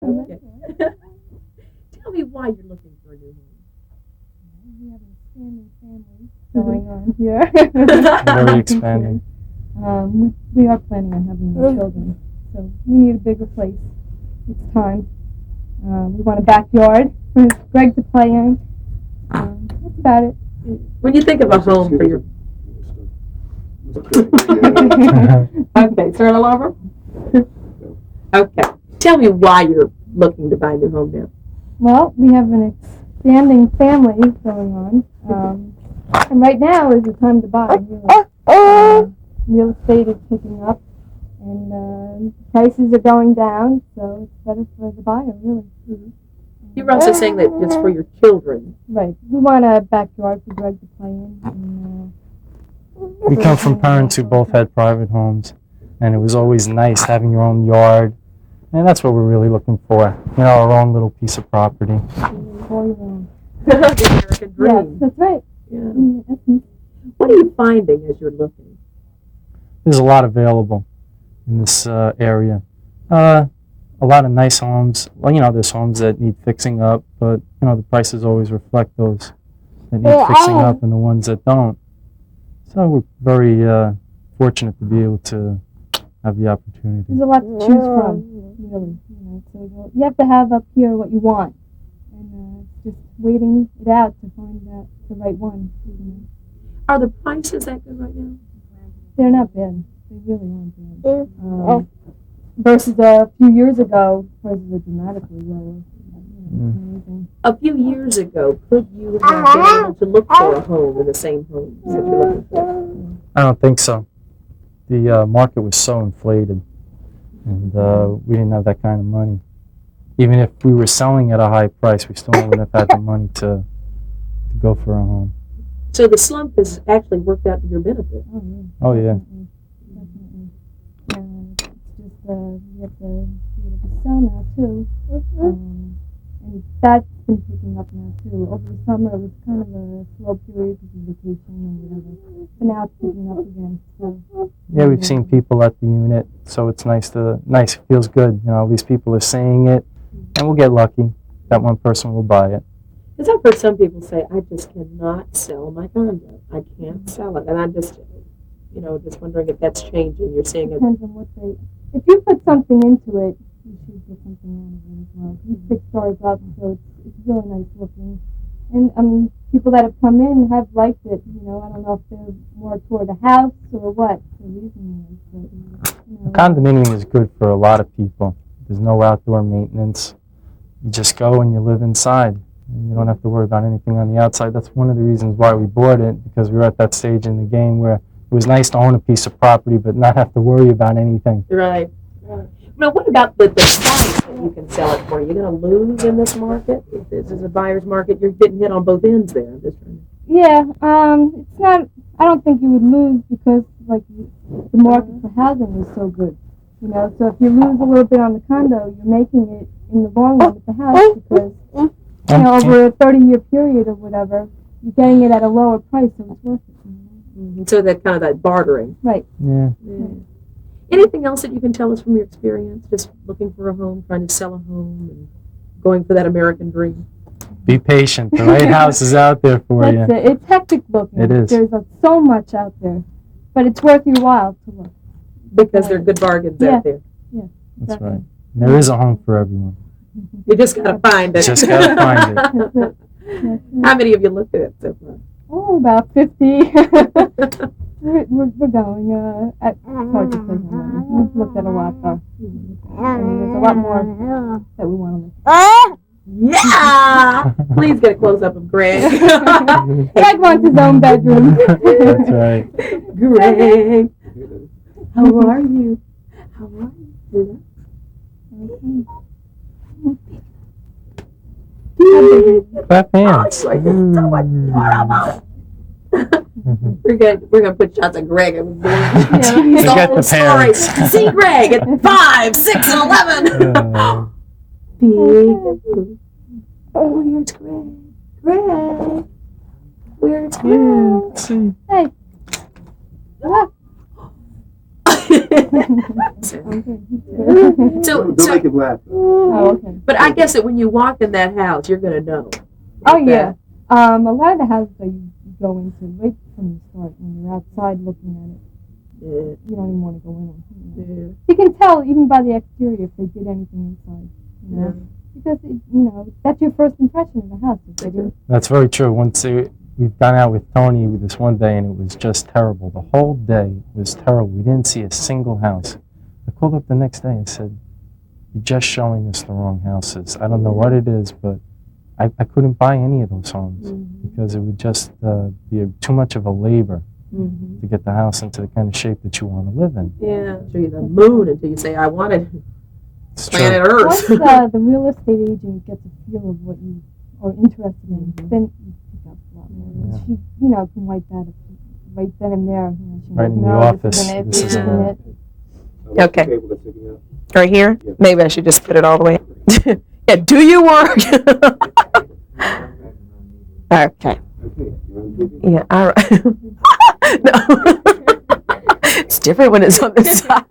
Okay. Tell me why you're looking for a new We have an expanding family going on here. Very expanding. We are planning on having more children, so we need a bigger place. It's time. We want a backyard for Greg to play in. That's about it. home? When you think of a home for your... Okay, start all over? Okay. Tell me why you're looking to buy a new home now. Well, we have an expanding family going on, and right now is the time to buy. Really. Real estate is picking up, and prices are going down, so it's better for the buyer, really. Mm-hmm. You were also saying that it's for your children. Right. We want a backyard for Greg to play in. And, We come from parents who both had private homes, and it was always nice having your own yard, and that's what we're really looking for. You know, our own little piece of property. The American dream. Yes, that's right. Yeah. What are you finding as you're looking? There's a lot available in this area. A lot of nice homes. Well, you know, there's homes that need fixing up, but, you know, the prices always reflect those that need fixing up and the ones that don't. So we're very fortunate to be able to have the opportunity. There's a lot to choose from, really. So you have to have up here what you want, and just waiting it out to find out the right one. Are the prices that good right now? They're not bad. They really aren't bad. Versus a few years ago, prices are dramatically lower. Amazing. A few years ago, could you have been able to look for a home in the same home that you're looking for? I don't think so. The market was so inflated, and we didn't have that kind of money. Even if we were selling at a high price, we still wouldn't have had the money to go for a home. So the slump has actually worked out to your benefit. Oh, yeah. Definitely. It's just we have to be able to sell now too, and that's been picking up now too. Over the summer it was kind of a slow period because of vacation and whatever, but now it's picking up again. So Yeah, we've seen people at the unit, so it's nice. It feels good. You know, these people are saying it, and we'll get lucky. That one person will buy it. Because I've heard some people say, I just cannot sell my condo. I can't sell it. And I'm just, just wondering if that's changing. You're seeing it. Depends on what if you put something into it, you should get something out of it as well. You fix stars up, so it's really nice looking. And people that have come in have liked it. I don't know if they're more toward a house or what the reason is. But, Condominium is good for a lot of people. There's no outdoor maintenance. You just go and you live inside. You don't have to worry about anything on the outside. That's one of the reasons why we bought it, because we were at that stage in the game where it was nice to own a piece of property but not have to worry about anything. Right. Now, what about the price that you can sell it for? Are you going to lose in this market? If this is a buyer's market, you're getting hit on both ends there. Yeah, it's not. I don't think you would lose because the market for housing is so good. So if you lose a little bit on the condo, you're making it in the long run with the house because over a 30-year period or whatever, you're getting it at a lower price, so it's worth it. Mm-hmm. So that kind of that bartering. Right. Yeah. Anything else that you can tell us from your experience, just looking for a home, trying to sell a home, and going for that American dream? Be patient. The right house is out there for you. That's it. It's hectic looking. It is. There's so much out there, but it's worth your while to look. Because they're good bargains out there. Yeah. That's right. And there is a home for everyone. You just got to find it. Just got to find it. How many have you looked at so far? Oh, about 50. We're going. It's hard to say. We've looked at a lot, though. There's a lot more that we want to look at. Yeah! Please get a close-up of Greg. Greg wants his own bedroom. That's right. Greg, how are you? How are you? Clap hands. Oh, you're so adorable. We're gonna put shots of Greg. He's the whole story. See Greg at 5, 6, and 11. Big. Oh, where's Greg? Greg. Where's Greg? See. Hey. Don't make him laugh. Oh, okay. But I guess that when you walk in that house, you're going to know. Oh, yeah. A lot of the houses that you go into right from the start, when you're outside looking at it, you don't even want to go in them. You can tell even by the exterior if they did anything inside. You know? Because, that's your first impression of the house. That's very true. We've gone out with Toni this one day, and it was just terrible. The whole day was terrible. We didn't see a single house. I called up the next day and said, "You're just showing us the wrong houses. I don't know what it is, but I couldn't buy any of those homes because it would just be too much of a labor to get the house into the kind of shape that you want to live in." Yeah, show you the moon until you say, "I want it." It's Planet true. Earth. Once the real estate agent gets a feel of what you are interested in, then you pick up a lot more. She, can wipe that up right then and there. She Right knows, in the no, office. This isn't it. Okay. Right here? Maybe I should just put it all the way. Yeah, do your work. Okay. Yeah, all right. No. It's different when it's on the side.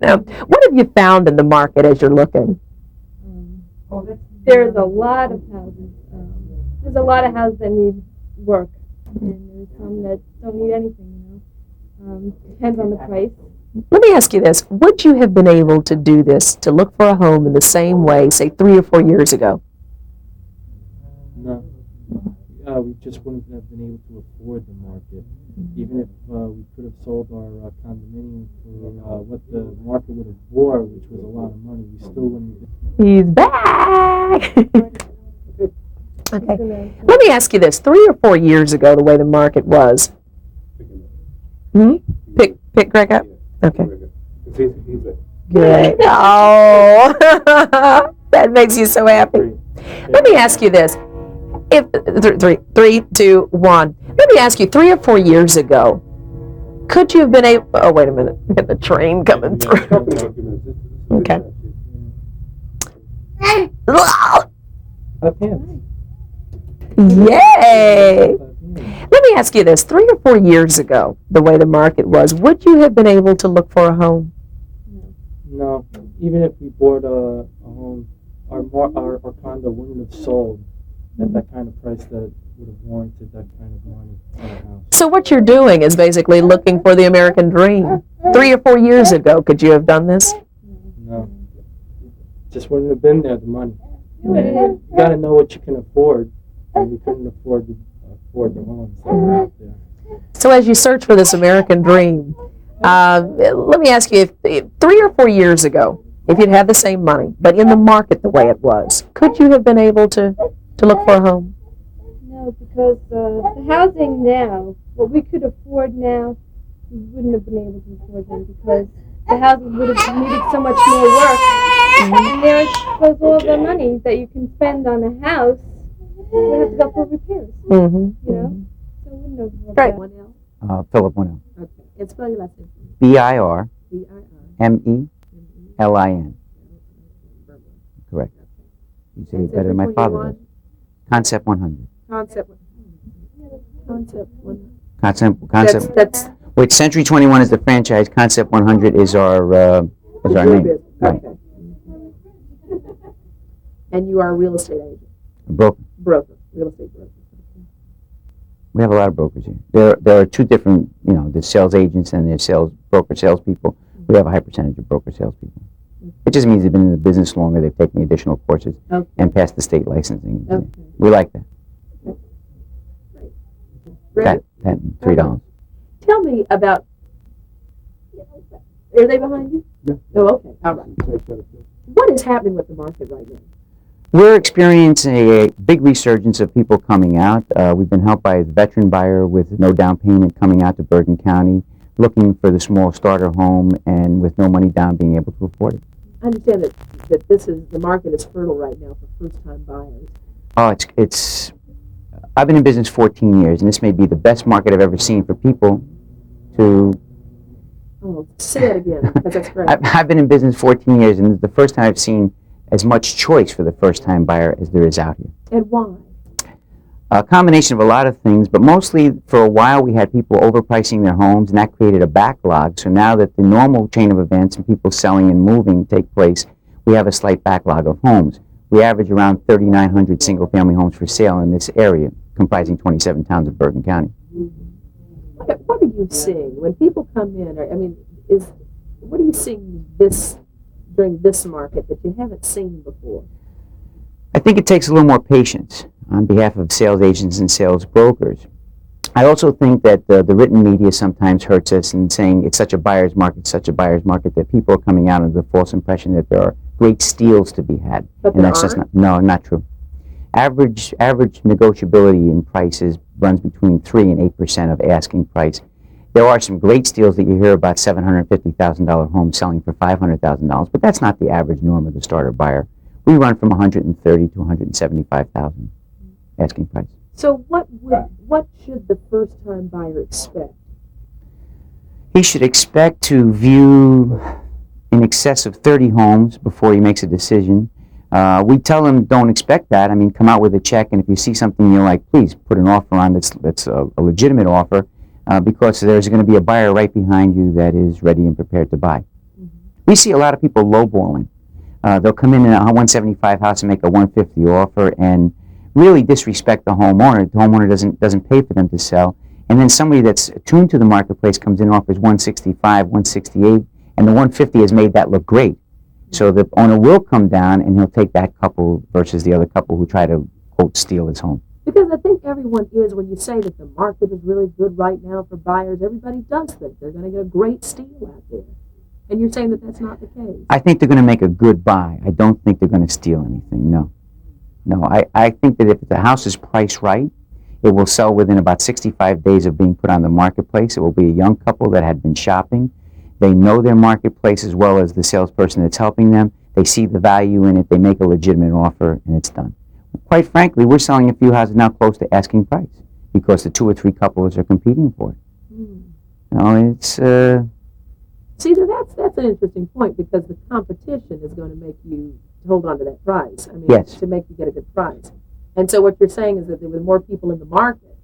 Now, what have you found in the market as you're looking? There's a lot of houses. There's a lot of houses that need work, and there's some that don't need anything. Depends on the price. Let me ask you this. Would you have been able to do this, to look for a home in the same way, say 3 or 4 years ago? No. We just wouldn't have been able to afford the market. Even if we could have sold our condominium for what the market would have bore, which was a lot of money, we still wouldn't have been. He's back! Okay. Let me ask you this. 3 or 4 years ago, the way the market was. Pick Greg up? Okay. Good. Oh, that makes you so happy. Let me ask you this. If 3, 2, 1. Let me ask you, 3 or 4 years ago, could you have been able? Oh, wait a minute. We got the train coming through. Okay. Yay! Let me ask you this. 3 or 4 years ago, the way the market was, would you have been able to look for a home? No. Even if we bought a home, our condo wouldn't have sold at that kind of price that would have warranted that kind of money on a house. So what you're doing is basically looking for the American dream. 3 or 4 years ago, could you have done this? No. Just wouldn't have been there, the money. You got to know what you can afford, and we couldn't afford the homes that were out there. So as you search for this American dream, let me ask you, if 3 or 4 years ago, if you'd had the same money, but in the market the way it was, could you have been able to look for a home? No, because the housing now, what we could afford now, we wouldn't have been able to afford them because the houses would have needed so much more work. And there goes all the money that you can spend on a house, you would have to go for repairs. So it wouldn't have worked Right. out. Philip Winnell. Okay. And spell your last name. BIRMELIN. Correct. You say it better than my father does. Concept 100. Concept 1. Concept. That's Which Century 21 is the franchise. Concept 100 is our name. business. Right. Okay. And you are a real estate agent. Broker. Real estate broker. We have a lot of brokers here. There are 2 different, there's sales agents and there's salespeople. We have a high percentage of broker salespeople. It just means they've been in the business longer, they've taken additional courses and passed the state licensing. Okay. We like that. Great. That $3. Tell me about. Are they behind you? Yeah. Oh, okay. All right. What is happening with the market right now? We're experiencing a big resurgence of people coming out. We've been helped by a veteran buyer with no down payment coming out to Bergen County, looking for the small starter home and with no money down being able to afford it. I understand that the market is fertile right now for first-time buyers. Oh, it's. I've been in business 14 years, and this may be the best market I've ever seen for people to. Oh, say that again, because that's great. I've been in business 14 years, and it's the first time I've seen as much choice for the first-time buyer as there is out here. And why? A combination of a lot of things, but mostly for a while we had people overpricing their homes, and that created a backlog. So now that the normal chain of events and people selling and moving take place, we have a slight backlog of homes. We average around 3,900 single-family homes for sale in this area, comprising 27 towns of Bergen County. What are you seeing when people come in? I mean, what are you seeing during this market that you haven't seen before? I think it takes a little more patience on behalf of sales agents and sales brokers. I also think that the written media sometimes hurts us in saying it's such a buyer's market, that people are coming out under the false impression that there are great steals to be had. But and that's just not true. Average negotiability in prices runs between 3 and 8% of asking price. There are some great steals that you hear about $750,000 homes selling for $500,000, but that's not the average norm of the starter buyer. We run from $130,000 to $175,000 asking price. So what should the first-time buyer expect? He should expect to view in excess of 30 homes before he makes a decision. We tell him don't expect that. I mean, come out with a check, and if you see something you like, please put an offer on that's a legitimate offer, because there's going to be a buyer right behind you that is ready and prepared to buy. Mm-hmm. We see a lot of people lowballing. They'll come in a 175 house and make a 150 offer and really disrespect the homeowner. The homeowner doesn't pay for them to sell. And then somebody that's attuned to the marketplace comes in and offers 165, 168, and the 150 has made that look great. So the owner will come down and he'll take that couple versus the other couple who try to, quote, steal his home. Because I think everyone is, when you say that the market is really good right now for buyers, everybody does think they're going to get a great steal out there. And you're saying that that's not the case. I think they're going to make a good buy. I don't think they're going to steal anything, no. No, I think that if the house is priced right, it will sell within about 65 days of being put on the marketplace. It will be a young couple that had been shopping. They know their marketplace as well as the salesperson that's helping them. They see the value in it. They make a legitimate offer, and it's done. Quite frankly, we're selling a few houses now close to asking price because the 2 or 3 couples are competing for it. Mm. You know, it's... See, that's an interesting point, because the competition is going to make you hold on to that price. I mean, yes. To make you get a good price. And so what you're saying is that with more people in the market,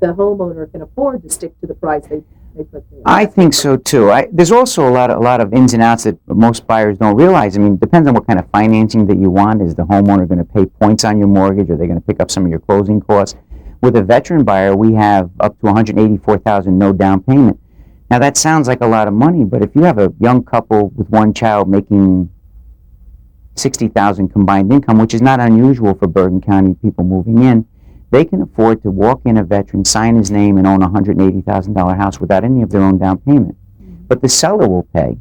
the homeowner can afford to stick to the price they put there. I think so too. There's also a lot of ins and outs that most buyers don't realize. I mean, it depends on what kind of financing that you want. Is the homeowner going to pay points on your mortgage? Are they going to pick up some of your closing costs? With a veteran buyer, we have up to $184,000 no down payment. Now that sounds like a lot of money, but if you have a young couple with one child making $60,000 combined income, which is not unusual for Bergen County people moving in, they can afford to walk in a veteran, sign his name, and own a $180,000 house without any of their own down payment. Mm-hmm. But the seller will pay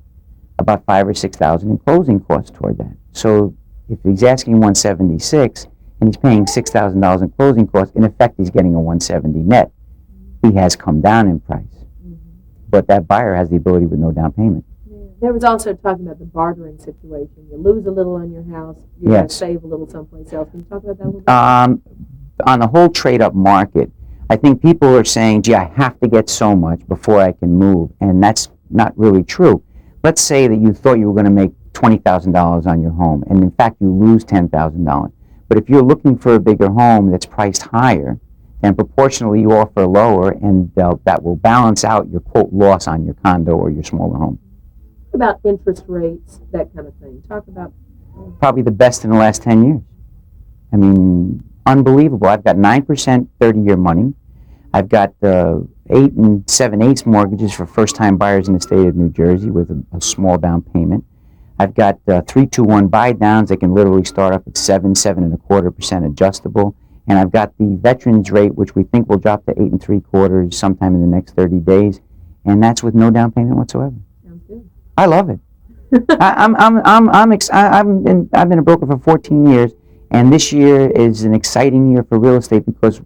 about $5,000 or $6,000 in closing costs toward that. So if he's asking $176 and he's paying $6,000 in closing costs, in effect he's getting a $170 net. He has come down in price. But that buyer has the ability with no down payment. Yeah. There was also talking about the bartering situation. You lose a little on your house, you're going to save a little someplace else. Can you talk about that a little bit? On the whole trade-up market, I think people are saying, gee, I have to get so much before I can move, and that's not really true. Let's say that you thought you were going to make $20,000 on your home, and in fact you lose $10,000. But if you're looking for a bigger home that's priced higher, and proportionally you offer lower, and that will balance out your, quote, loss on your condo or your smaller home. What about interest rates, that kind of thing? Talk about... Probably the best in the last 10 years. I mean, unbelievable. I've got 9% 30-year money. I've got 8 and 7/8 mortgages for first-time buyers in the state of New Jersey with a small down payment. I've got 3-2-1 buy-downs that can literally start up at 7.25% adjustable. And I've got the veterans rate, which we think will drop to 8 3/4 sometime in the next 30 days, and that's with no down payment whatsoever. Sounds good. I love it. I've been a broker for 14 years, and this year is an exciting year for real estate because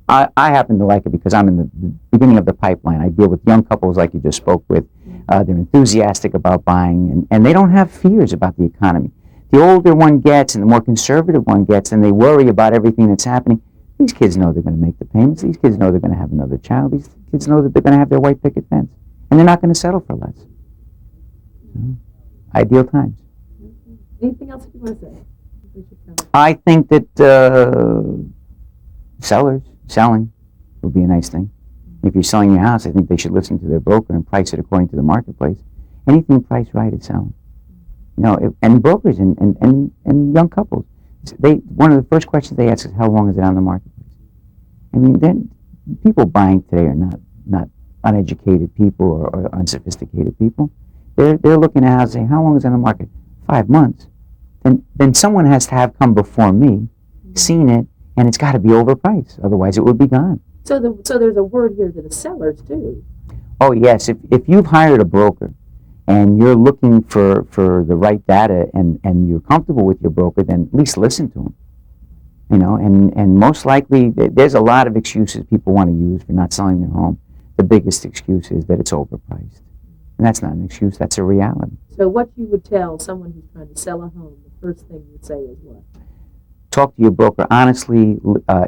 I happen to like it because I'm in the beginning of the pipeline. I deal with young couples like you just spoke with. They're enthusiastic about buying, and they don't have fears about the economy. The older one gets and the more conservative one gets, and they worry about everything that's happening, these kids know they're going to make the payments. These kids know they're going to have another child. These kids know that they're going to have their white picket fence. And they're not going to settle for less. Ideal times. Anything else you want to say? I think that sellers selling would be a nice thing. If you're selling your house, I think they should listen to their broker and price it according to the marketplace. Anything priced right is selling. You know, and brokers and young couples, one of the first questions they ask is, how long is it on the marketplace? I mean, then people buying today are not uneducated people or unsophisticated people. They're looking at houses and say, how long is it on the market? 5 months. Then someone has to have come before me, seen it, and it's got to be overpriced. Otherwise, it would be gone. So there's a word here to the sellers too. Oh yes, if you've hired a broker and you're looking for the right data and you're comfortable with your broker, then at least listen to him. You know, and most likely there's a lot of excuses people want to use for not selling their home. The biggest excuse is that it's overpriced. And that's not an excuse, that's a reality. So what you would tell someone who's trying to sell a home, the first thing you'd say is what? Talk to your broker honestly,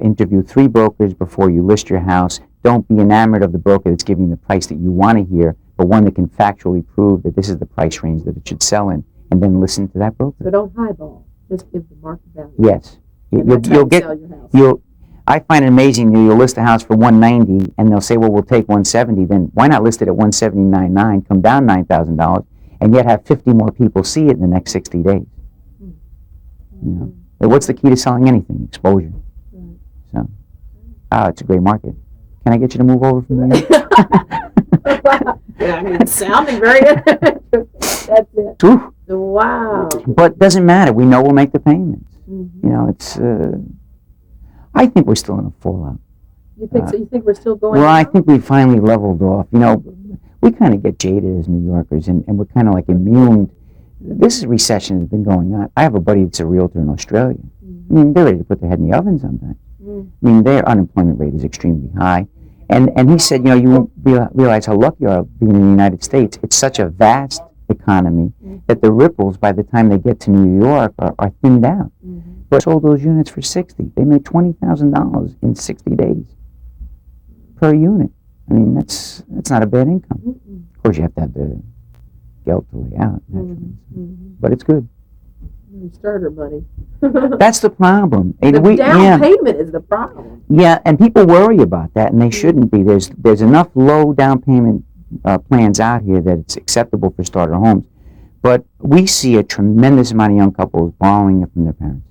interview 3 brokers before you list your house. Don't be enamored of the broker that's giving you the price that you want to hear, but one that can factually prove that this is the price range that it should sell in, and then listen to that broker. So don't highball, just give the market value. Yes. You'll get, sell your house. I find it amazing you'll list a house for $190 and they'll say, well, we'll take $170. Then why not list it at $179.9, come down $9,000, and yet have 50 more people see it in the next 60 days? You know, what's the key to selling anything? Exposure. So, it's a great market. Can I get you to move over from there? Yeah, I mean, it's sounding very interesting. That's it. Ooh. Wow. But it doesn't matter. We know we'll make the payments. You know, it's. I think we're still in a fallout. You think so? You think we're still going? Well, I think we finally leveled off. You know, we kind of get jaded as New Yorkers, and we're kind of like immune. This recession has been going on. I have a buddy that's a realtor in Australia. I mean, they're ready to put their head in the oven sometimes. I mean, their unemployment rate is extremely high. And he said, you know, you won't realize how lucky you are being in the United States. It's such a vast economy that the ripples, by the time they get to New York, are thinned out. But sold those units for $60. They made $20,000 in 60 days per unit. I mean, that's not a bad income. Of course, you have to have the geld to lay out, but it's good. Starter money. That's the problem. The down payment is the problem. Yeah, and people worry about that, and they shouldn't be. There's enough low down payment plans out here that it's acceptable for starter homes. But we see a tremendous amount of young couples borrowing it from their parents.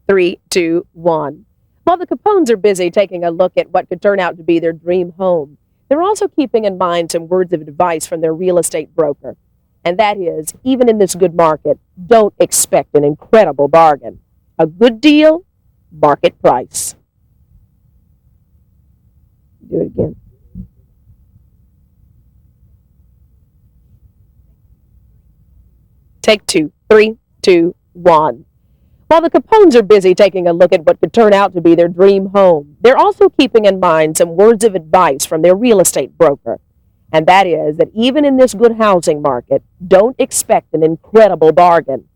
3, 2, 1. While the Capones are busy taking a look at what could turn out to be their dream home, they're also keeping in mind some words of advice from their real estate broker. And that is, even in this good market, don't expect an incredible bargain. A good deal, market price. Do it again. Take 2, 3, 2, 1. While the Capones are busy taking a look at what could turn out to be their dream home, they're also keeping in mind some words of advice from their real estate broker. And that is that even in this good housing market, don't expect an incredible bargain.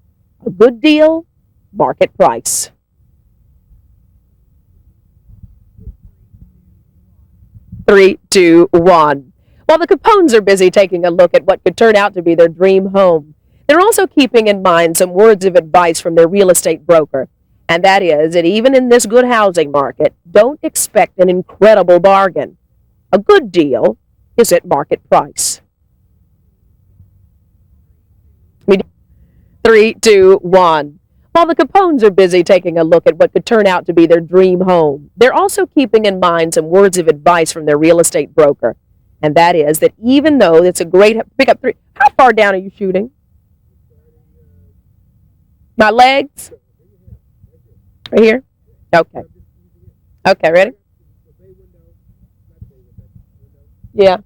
A good deal, market price. Three, two, one. While the Capones are busy taking a look at what could turn out to be their dream home, they're also keeping in mind some words of advice from their real estate broker. And that is that even in this good housing market, don't expect an incredible bargain. A good deal is at market price. 3, 2, 1. While the Capones are busy taking a look at what could turn out to be their dream home, they're also keeping in mind some words of advice from their real estate broker. And that is that even though it's a great, pick up 3, how far down are you shooting? My legs? Right here? Okay. Okay, ready? Yeah.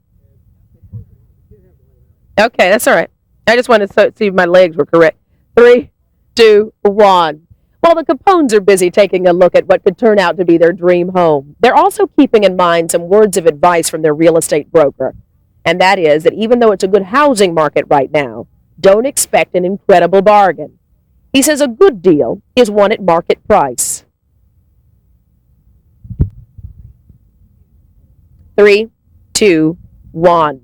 Okay, that's all right. I just wanted to see if my legs were correct. 3, 2, 1. While the Capones are busy taking a look at what could turn out to be their dream home, they're also keeping in mind some words of advice from their real estate broker. And that is that even though it's a good housing market right now, don't expect an incredible bargain. He says a good deal is one at market price. 3, 2, 1.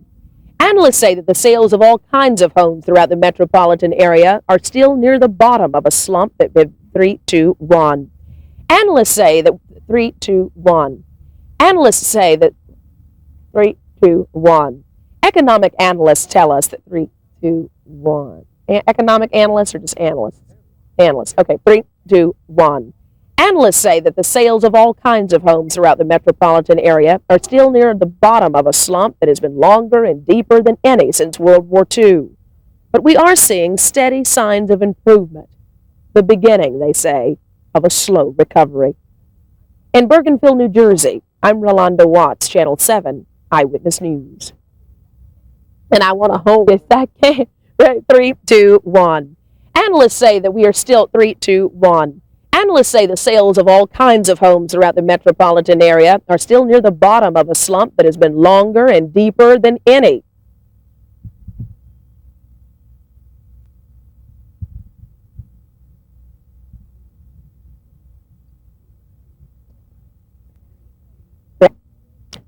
Analysts say that the sales of all kinds of homes throughout the metropolitan area are still near the bottom of a slump that 3, 2, 1. Analysts say that 3, 2, 1. Analysts say that 3, 2, 1. Economic analysts tell us that 3, 2, 1. Economic analysts or just analysts? Analysts. Okay, 3, 2, 1. Analysts say that the sales of all kinds of homes throughout the metropolitan area are still near the bottom of a slump that has been longer and deeper than any since World War II. But we are seeing steady signs of improvement. The beginning, they say, of a slow recovery. In Bergenfield, New Jersey, I'm Rolanda Watts, Channel 7, Eyewitness News. And I want to hold this. I can't. 3, 2, 1. Analysts say that we are still 3, 2, 1. Analysts say the sales of all kinds of homes throughout the metropolitan area are still near the bottom of a slump that has been longer and deeper than any.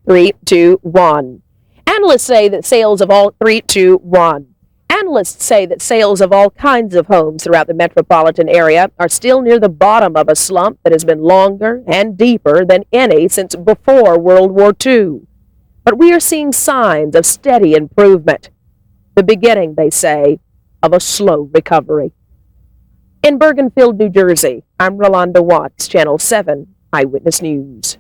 Three, two, one. Analysts say that sales of all 3, 2, 1. Analysts say that sales of all kinds of homes throughout the metropolitan area are still near the bottom of a slump that has been longer and deeper than any since before World War II. But we are seeing signs of steady improvement. The beginning, they say, of a slow recovery. In Bergenfield, New Jersey, I'm Rolanda Watts, Channel 7, Eyewitness News.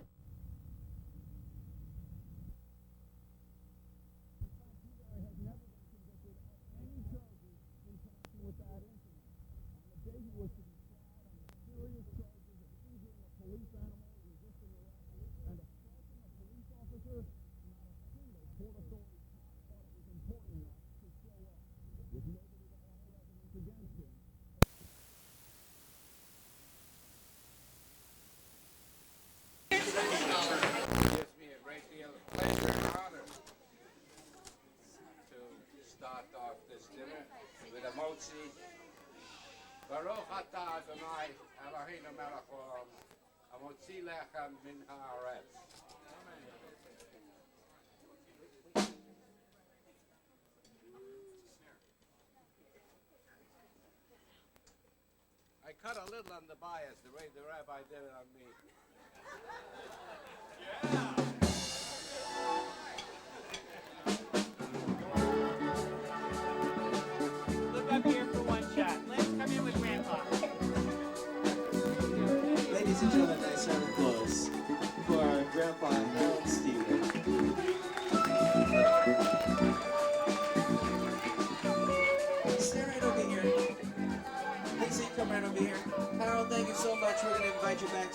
Baruch atah Adonai Eloheinu melech haolam hamotzi lechem min haaretz. I cut a little on the bias the way the rabbi did it on me. Look up here for one shot. Let's come in with Grandpa.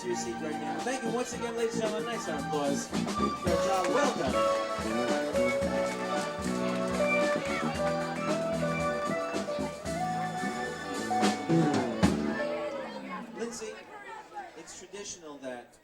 to a seat right now. Thank you once again, ladies and gentlemen. Nice round of applause. Good job. Well done. Lindsay, it's traditional that